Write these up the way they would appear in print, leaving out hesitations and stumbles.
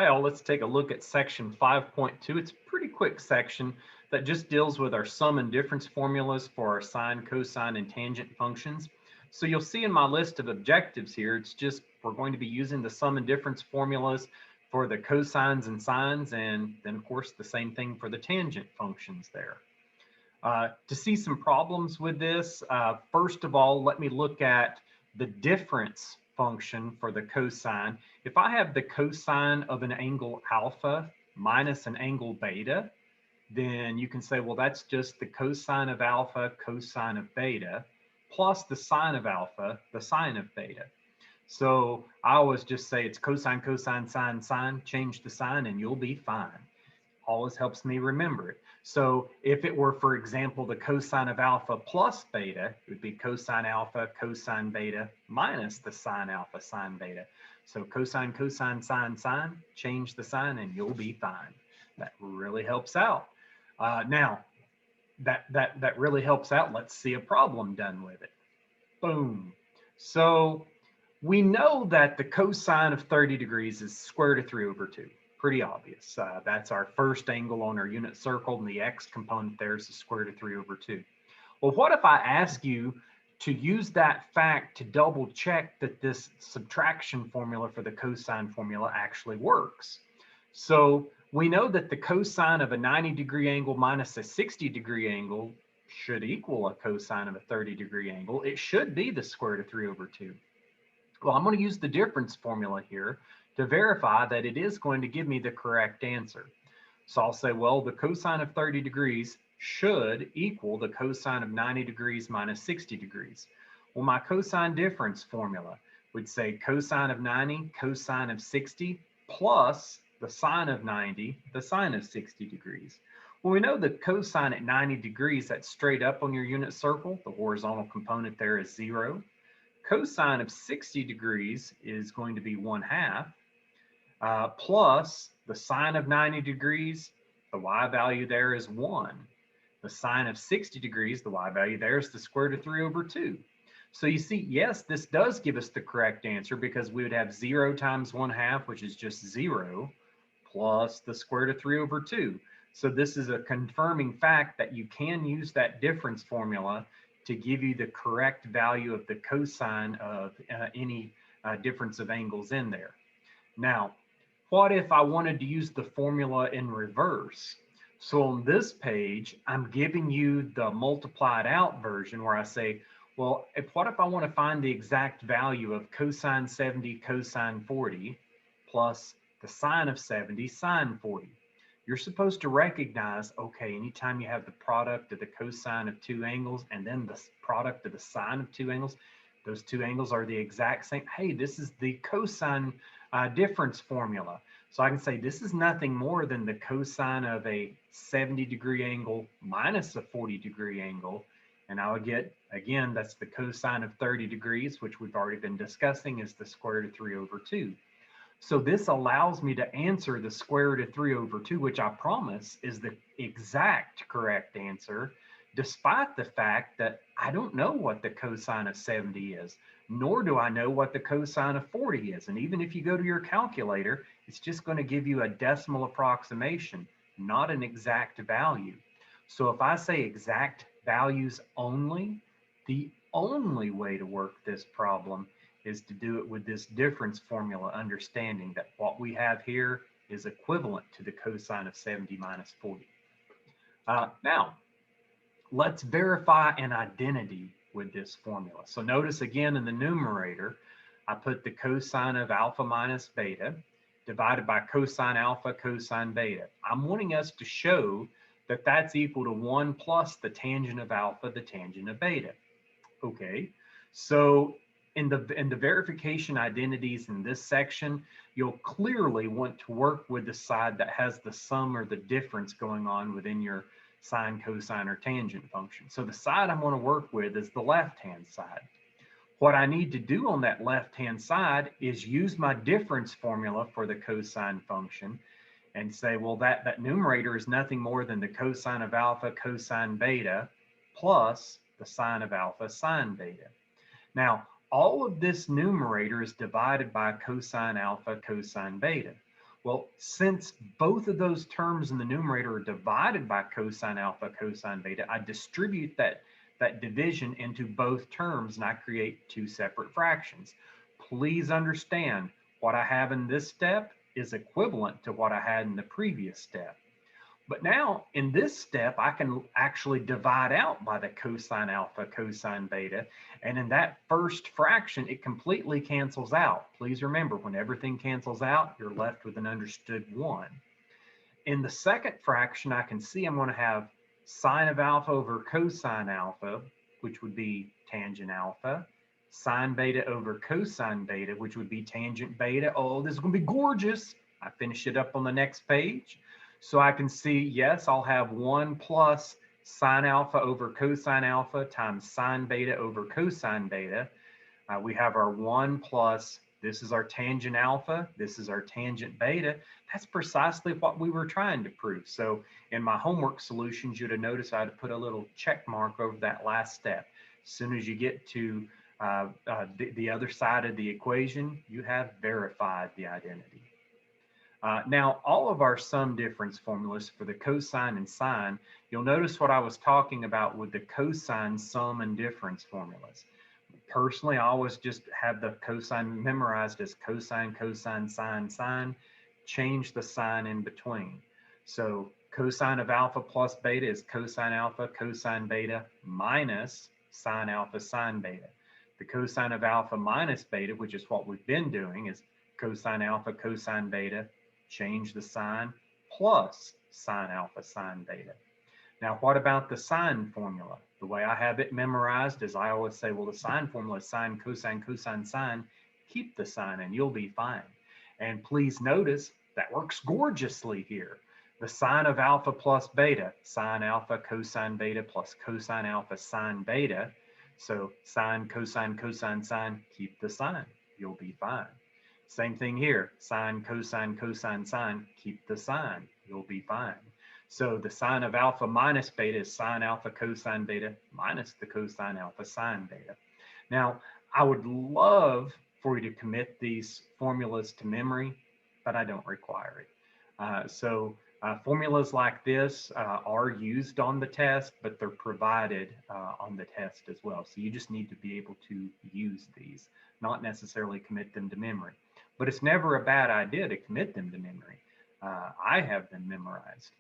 Hi all, let's take a look at section 5.2. It's a pretty quick section that just deals with our sum and difference formulas for our sine, cosine, and tangent functions. So you'll see in my list of objectives here, it's just we're going to be using the sum and difference formulas for the cosines and sines, and then of course the same thing for the tangent functions there. To see some problems with this, first of all, let me look at the difference function for the cosine. If I have the cosine of an angle alpha minus an angle beta, then you can say, well, that's just the cosine of alpha, cosine of beta, plus the sine of alpha, the sine of beta. So I always just say it's cosine, cosine, sine, sine, change the sign, and you'll be fine. Always helps me remember it. So if it were, for example, the cosine of alpha plus beta, it would be cosine alpha, cosine beta minus the sine alpha, sine beta. So cosine, cosine, sine, sine, change the sign and you'll be fine. That really helps out. Now, that really helps out. Let's see a problem done with it. Boom. So we know that the cosine of 30 degrees is square root of 3 over 2. Pretty obvious. That's our first angle on our unit circle, and the x component there is the square root of 3 over 2. Well, what if I ask you to use that fact to double check that this subtraction formula for the cosine formula actually works? So we know that the cosine of a 90-degree angle minus a 60-degree angle should equal a cosine of a 30-degree angle. It should be the square root of 3 over 2. Well, I'm going to use the difference formula here to verify that it is going to give me the correct answer. So I'll say, well, the cosine of 30 degrees should equal the cosine of 90 degrees minus 60 degrees. Well, my cosine difference formula would say cosine of 90, cosine of 60, plus the sine of 90, the sine of 60 degrees. Well, we know the cosine at 90 degrees, that's straight up on your unit circle. The horizontal component there is 0. Cosine of 60 degrees is going to be 1/2, plus the sine of 90 degrees, the y value there is 1. The sine of 60 degrees, the y value there is the square root of 3 over 2. So you see, yes, this does give us the correct answer because we would have 0 times 1/2, which is just 0, plus the square root of 3 over 2. So this is a confirming fact that you can use that difference formula to give you the correct value of the cosine of any difference of angles in there. Now, what if I wanted to use the formula in reverse? So on this page, I'm giving you the multiplied out version where I say, well, what if I want to find the exact value of cosine 70 cosine 40 plus the sine of 70 sine 40? You're supposed to recognize, okay, anytime you have the product of the cosine of two angles and then the product of the sine of two angles, those two angles are the exact same. Hey, this is the cosine difference formula. So I can say this is nothing more than the cosine of a 70-degree angle minus a 40-degree angle. And I would get, again, that's the cosine of 30 degrees, which we've already been discussing, is the square root of 3 over 2. So this allows me to answer the square root of 3 over 2, which I promise is the exact correct answer, despite the fact that I don't know what the cosine of 70 is, nor do I know what the cosine of 40 is. And even if you go to your calculator, it's just going to give you a decimal approximation, not an exact value. So if I say exact values only, the only way to work this problem is to do it with this difference formula, understanding that what we have here is equivalent to the cosine of 70 minus 40. Now, let's verify an identity with this formula. So notice again in the numerator, I put the cosine of alpha minus beta divided by cosine alpha cosine beta. I'm wanting us to show that that's equal to 1 plus the tangent of alpha, the tangent of beta. Okay, so in the verification identities in this section, you'll clearly want to work with the side that has the sum or the difference going on within your sine, cosine, or tangent function. So the side I'm going to work with is the left-hand side. What I need to do on that left-hand side is use my difference formula for the cosine function and say, well, that numerator is nothing more than the cosine of alpha cosine beta plus the sine of alpha sine beta. Now, all of this numerator is divided by cosine alpha cosine beta. Well, since both of those terms in the numerator are divided by cosine alpha, cosine beta, I distribute that division into both terms and I create two separate fractions. Please understand what I have in this step is equivalent to what I had in the previous step. But now in this step, I can actually divide out by the cosine alpha, cosine beta. And in that first fraction, it completely cancels out. Please remember, when everything cancels out, you're left with an understood 1. In the second fraction, I can see I'm going to have sine of alpha over cosine alpha, which would be tangent alpha, sine beta over cosine beta, which would be tangent beta. Oh, this is going to be gorgeous. I finish it up on the next page. So I can see, yes, I'll have 1 plus sine alpha over cosine alpha times sine beta over cosine beta. We have our 1 plus, this is our tangent alpha, this is our tangent beta. That's precisely what we were trying to prove. So in my homework solutions, you'd have noticed I had to put a little check mark over that last step. As soon as you get to the other side of the equation, you have verified the identity. Now, all of our sum difference formulas for the cosine and sine, you'll notice what I was talking about with the cosine sum and difference formulas. Personally, I always just have the cosine memorized as cosine, cosine, sine, sine, change the sign in between. So cosine of alpha plus beta is cosine alpha, cosine beta minus sine alpha, sine beta. The cosine of alpha minus beta, which is what we've been doing, is cosine alpha, cosine beta, change the sign, plus sine alpha, sine beta. Now, what about the sine formula? The way I have it memorized is I always say, well, the sine formula is sine, cosine, cosine, sine. Keep the sign and you'll be fine. And please notice that works gorgeously here. The sine of alpha plus beta, sine alpha, cosine beta plus cosine alpha, sine beta. So sine, cosine, cosine, sine, keep the sign. You'll be fine. Same thing here, sine, cosine, cosine, sine, keep the sign, you'll be fine. So the sine of alpha minus beta is sine alpha cosine beta minus the cosine alpha sine beta. Now, I would love for you to commit these formulas to memory, but I don't require it. Formulas like this are used on the test, but they're provided on the test as well. So you just need to be able to use these, not necessarily commit them to memory. But it's never a bad idea to commit them to memory. I have them memorized,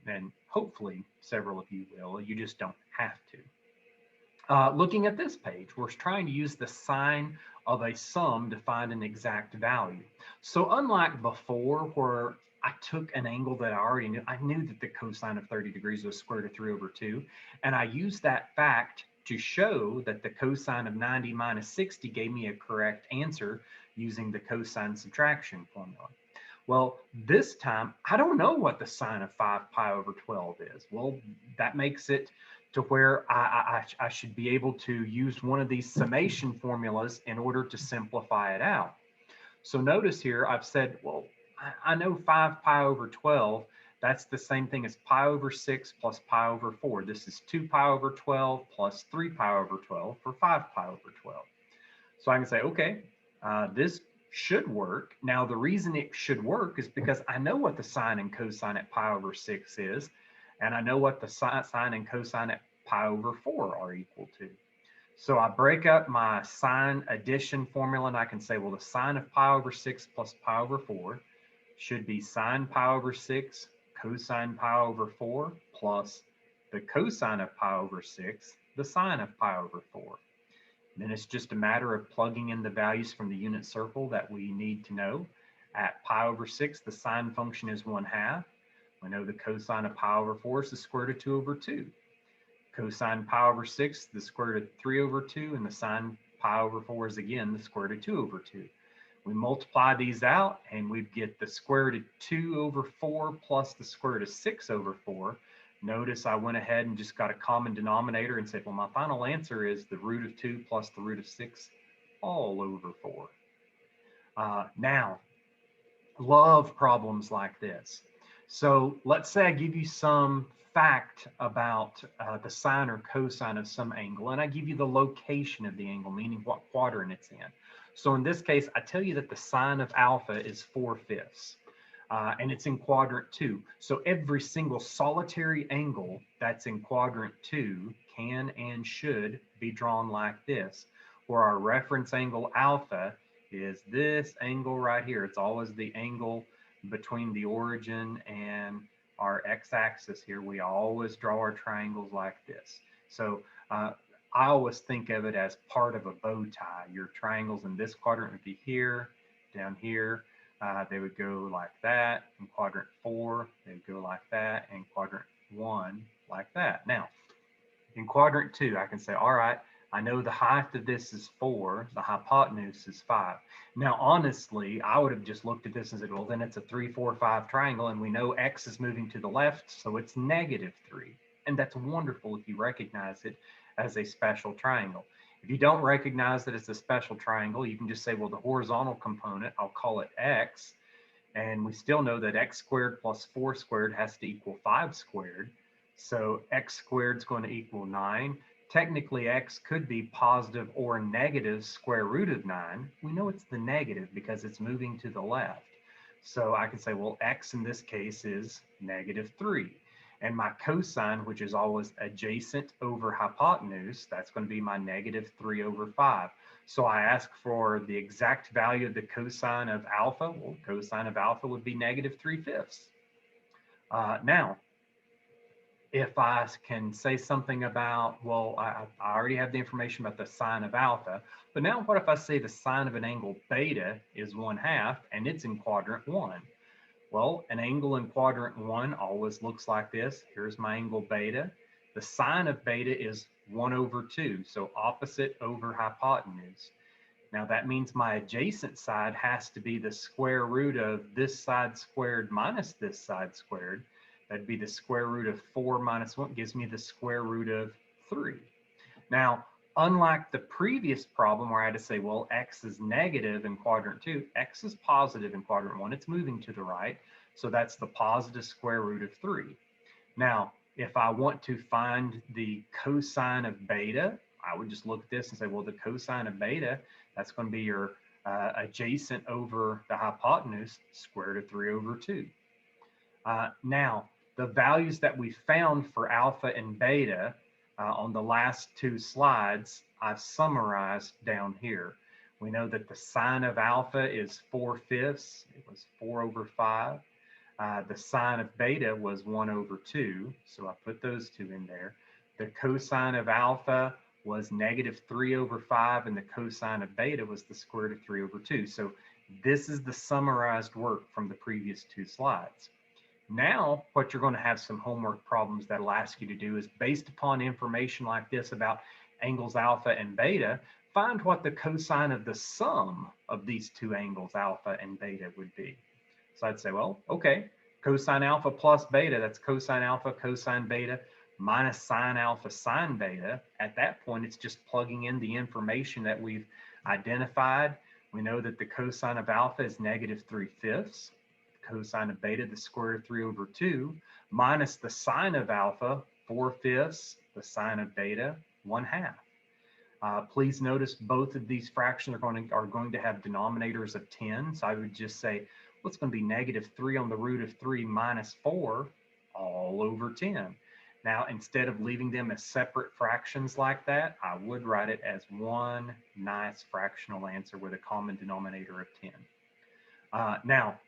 and hopefully several of you will. You just don't have to. Looking at this page, we're trying to use the sign of a sum to find an exact value. So unlike before, where I took an angle that I already knew, I knew that the cosine of 30 degrees was square root of 3 over 2, and I used that fact to show that the cosine of 90 minus 60 gave me a correct answer using the cosine subtraction formula. Well, this time, I don't know what the sine of 5 pi over 12 is. Well, that makes it to where I should be able to use one of these summation formulas in order to simplify it out. So notice here, I've said, well, I know 5 pi over 12, that's the same thing as pi over 6 plus pi over 4. This is 2 pi over 12 plus 3 pi over 12 for 5 pi over 12. So I can say, okay, this should work. Now, the reason it should work is because I know what the sine and cosine at pi over 6 is, and I know what the sine and cosine at pi over 4 are equal to. So I break up my sine addition formula, and I can say, well, the sine of pi over 6 plus pi over 4 should be sine pi over 6 cosine pi over 4 plus the cosine of pi over 6, the sine of pi over 4. Then it's just a matter of plugging in the values from the unit circle that we need to know. At pi over 6, the sine function is 1/2. We know the cosine of pi over 4 is the square root of 2 over 2. Cosine pi over 6, the square root of 3 over 2, and the sine pi over 4 is again the square root of 2 over 2. We multiply these out and we get the square root of 2 over 4 plus the square root of 6 over 4. Notice I went ahead and just got a common denominator and said, well, my final answer is the root of 2 plus the root of 6 all over 4. Now, love problems like this. So let's say I give you some fact about the sine or cosine of some angle, and I give you the location of the angle, meaning what quadrant it's in. So in this case, I tell you that the sine of alpha is 4/5. and it's in quadrant 2. So every single solitary angle that's in quadrant 2 can and should be drawn like this, where our reference angle alpha is this angle right here. It's always the angle between the origin and our x-axis here. We always draw our triangles like this. So I always think of it as part of a bow tie. Your triangles in this quadrant would be here, down here. They would go like that. In quadrant 4, they would go like that. And quadrant 1, like that. Now, in quadrant 2, I can say, all right, I know the height of this is 4, the hypotenuse is 5. Now, honestly, I would have just looked at this and said, well, then it's a 3, 4, 5 triangle, and we know x is moving to the left, so it's -3. And that's wonderful if you recognize it as a special triangle. If you don't recognize that it's a special triangle, you can just say, well, the horizontal component, I'll call it x, and we still know that x squared plus 4 squared has to equal 5 squared. So x squared is going to equal 9. Technically, x could be positive or negative square root of 9. We know it's the negative because it's moving to the left. So I can say, well, x in this case is -3. And my cosine, which is always adjacent over hypotenuse, that's going to be my -3/5. So I ask for the exact value of the cosine of alpha. Well, cosine of alpha would be -3/5. Now, if I can say something about, well, I already have the information about the sine of alpha, but now what if I say the sine of an angle beta is 1/2 and it's in quadrant 1? Well, an angle in quadrant 1 always looks like this. Here's my angle beta. The sine of beta is 1/2, so opposite over hypotenuse. Now that means my adjacent side has to be the square root of this side squared minus this side squared. That'd be the square root of 4 minus 1 gives me the square root of 3. Now, unlike the previous problem where I had to say, well, x is negative in quadrant 2, x is positive in quadrant 1. It's moving to the right. So that's the positive square root of 3. Now, if I want to find the cosine of beta, I would just look at this and say, well, the cosine of beta, that's going to be your adjacent over the hypotenuse, square root of 3/2. Now, the values that we found for alpha and beta on the last 2 slides, I've summarized down here. We know that the sine of alpha is 4/5. It was 4/5. The sine of beta was 1/2. So I put those 2 in there. The cosine of alpha was -3/5, and the cosine of beta was the square root of 3/2. So this is the summarized work from the previous 2 slides. Now, what you're going to have some homework problems that'll ask you to do is, based upon information like this about angles alpha and beta, find what the cosine of the sum of these 2 angles, alpha and beta, would be. So I'd say, well, okay, cosine alpha plus beta, that's cosine alpha, cosine beta, minus sine alpha, sine beta. At that point, it's just plugging in the information that we've identified. We know that the cosine of alpha is -3/5. Cosine of beta, the square root of 3/2, minus the sine of alpha, 4/5, the sine of beta, 1/2. Please notice both of these fractions are going to have denominators of 10. So I would just say, well, it's going to be -3 on the root of 3 minus 4 all over 10. Now, instead of leaving them as separate fractions like that, I would write it as one nice fractional answer with a common denominator of 10. Now,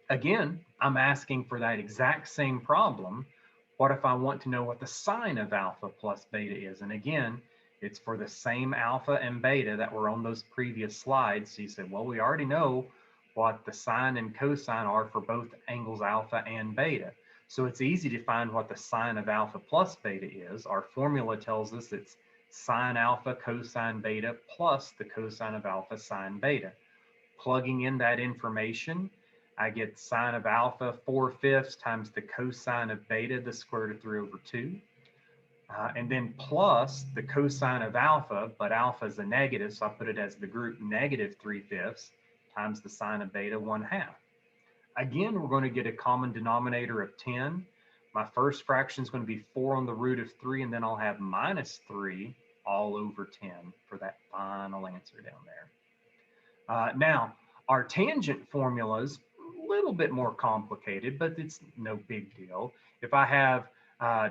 again, I'm asking for that exact same problem. What if I want to know what the sine of alpha plus beta is? And again, it's for the same alpha and beta that were on those previous slides. So you said, well, we already know what the sine and cosine are for both angles alpha and beta. So it's easy to find what the sine of alpha plus beta is. Our formula tells us it's sine alpha cosine beta plus the cosine of alpha sine beta. Plugging in that information, I get sine of alpha 4/5 times the cosine of beta, the square root of 3/2. And then plus the cosine of alpha, but alpha is a negative, so I put it as the group -3/5 times the sine of beta, 1/2. Again, we're going to get a common denominator of 10. My first fraction is going to be 4 on the root of 3, and then I'll have -3 all over 10 for that final answer down there. Now, our tangent formulas, a little bit more complicated, but it's no big deal. If I have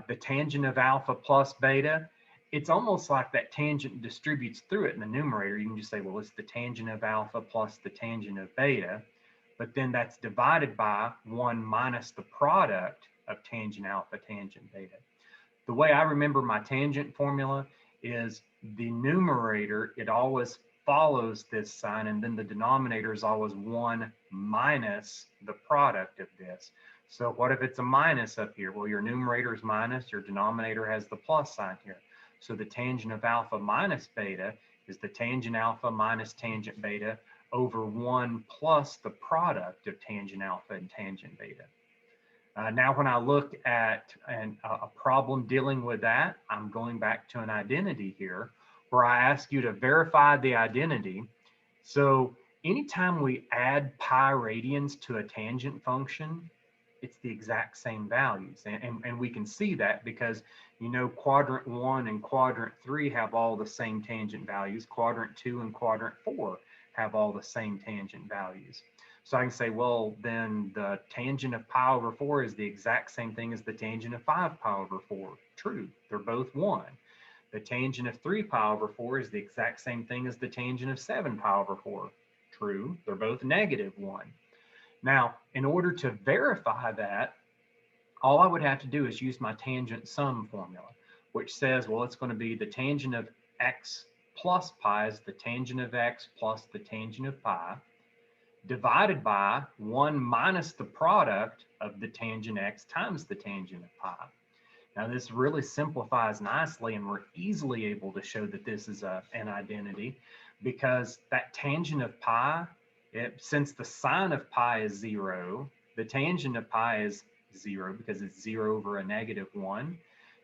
the tangent of alpha plus beta, it's almost like that tangent distributes through it in the numerator. You can just say, well, it's the tangent of alpha plus the tangent of beta, but then that's divided by 1 minus the product of tangent alpha, tangent beta. The way I remember my tangent formula is the numerator, it always follows this sign, and then the denominator is always 1 minus the product of this. So what if it's a minus up here? Well, your numerator is minus, your denominator has the plus sign here. So the tangent of alpha minus beta is the tangent alpha minus tangent beta over 1 plus the product of tangent alpha and tangent beta. Now, when I look at a problem dealing with that, I'm going back to an identity here where I ask you to verify the identity. So anytime we add pi radians to a tangent function, it's the exact same values. And we can see that because, you know, quadrant 1 and quadrant 3 have all the same tangent values. Quadrant 2 and quadrant 4 have all the same tangent values. So I can say, well, then the tangent of pi over 4 is the exact same thing as the tangent of 5 pi over 4. True, they're both 1. The tangent of 3 pi over 4 is the exact same thing as the tangent of 7 pi over 4. True, they're both -1. Now, in order to verify that, all I would have to do is use my tangent sum formula, which says, well, it's going to be the tangent of x plus pi is the tangent of x plus the tangent of pi, divided by 1 minus the product of the tangent x times the tangent of pi. Now, this really simplifies nicely, and we're easily able to show that this is an identity because that tangent of pi, since the sine of pi is 0, the tangent of pi is 0 because it's 0 over a -1.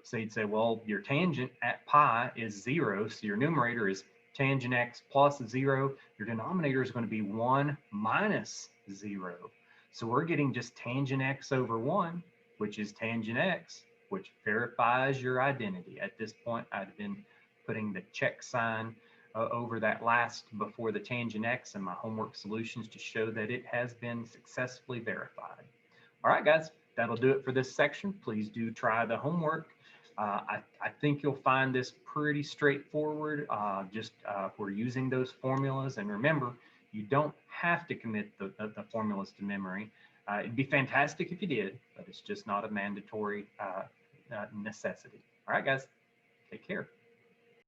So you'd say, well, your tangent at pi is 0, so your numerator is tangent x plus 0. Your denominator is going to be 1 minus 0. So we're getting just tangent x over 1, which is tangent x, which verifies your identity. At this point, I've been putting the check sign over that last before the tangent x in my homework solutions to show that it has been successfully verified. All right, guys, that'll do it for this section. Please do try the homework. I think you'll find this pretty straightforward. We're using those formulas. And remember, you don't have to commit the formulas to memory. It'd be fantastic if you did, but it's just not a mandatory necessity. All right, guys, take care.